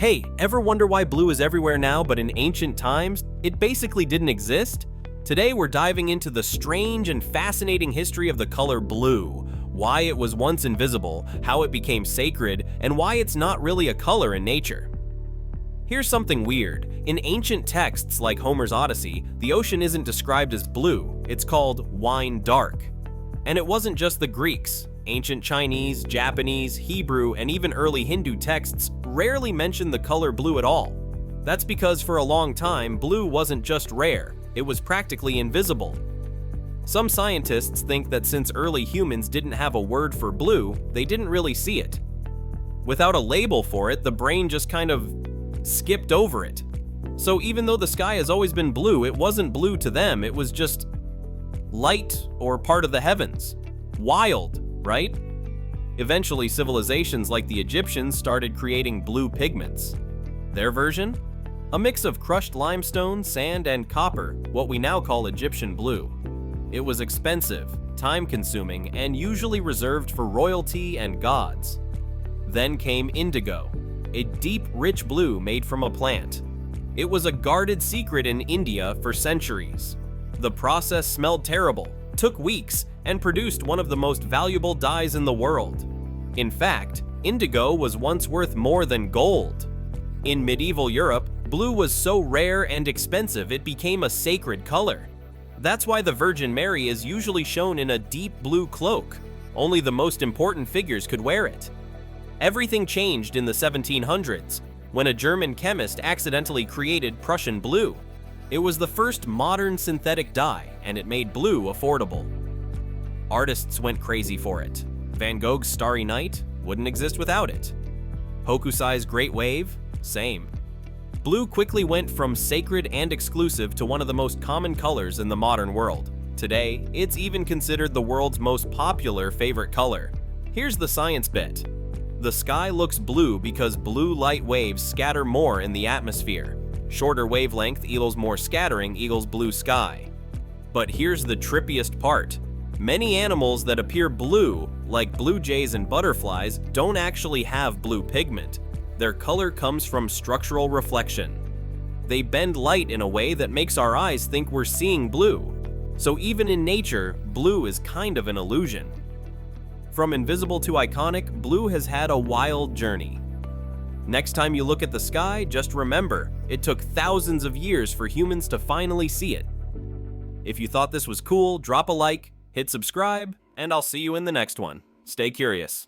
Hey, ever wonder why blue is everywhere now, but in ancient times, it basically didn't exist? Today we're diving into the strange and fascinating history of the color blue, why it was once invisible, how it became sacred, and why it's not really a color in nature. Here's something weird. In ancient texts like Homer's Odyssey, the ocean isn't described as blue, it's called wine dark. And it wasn't just the Greeks. Ancient Chinese, Japanese, Hebrew, and even early Hindu texts rarely mention the color blue at all. That's because for a long time, blue wasn't just rare, it was practically invisible. Some scientists think that since early humans didn't have a word for blue, they didn't really see it. Without a label for it, the brain just kind of skipped over it. So even though the sky has always been blue, it wasn't blue to them, it was just light or part of the heavens. Wild, right? Eventually, civilizations like the Egyptians started creating blue pigments. Their version? A mix of crushed limestone, sand, and copper, what we now call Egyptian blue. It was expensive, time-consuming, and usually reserved for royalty and gods. Then came indigo, a deep, rich blue made from a plant. It was a guarded secret in India for centuries. The process smelled terrible, took weeks, and produced one of the most valuable dyes in the world. In fact, indigo was once worth more than gold. In medieval Europe, blue was so rare and expensive it became a sacred color. That's why the Virgin Mary is usually shown in a deep blue cloak. Only the most important figures could wear it. Everything changed in the 1700s, when a German chemist accidentally created Prussian blue. It was the first modern synthetic dye, and it made blue affordable. Artists went crazy for it. Van Gogh's Starry Night wouldn't exist without it. Hokusai's Great Wave? Same. Blue quickly went from sacred and exclusive to one of the most common colors in the modern world. Today, it's even considered the world's most popular favorite color. Here's the science bit. The sky looks blue because blue light waves scatter more in the atmosphere. Shorter wavelength equals more scattering equals blue sky. But here's the trippiest part. Many animals that appear blue, like blue jays and butterflies, don't actually have blue pigment. Their color comes from structural reflection. They bend light in a way that makes our eyes think we're seeing blue. So even in nature, blue is kind of an illusion. From invisible to iconic, blue has had a wild journey. Next time you look at the sky, just remember, it took thousands of years for humans to finally see it. If you thought this was cool, drop a like, hit subscribe, and I'll see you in the next one. Stay curious.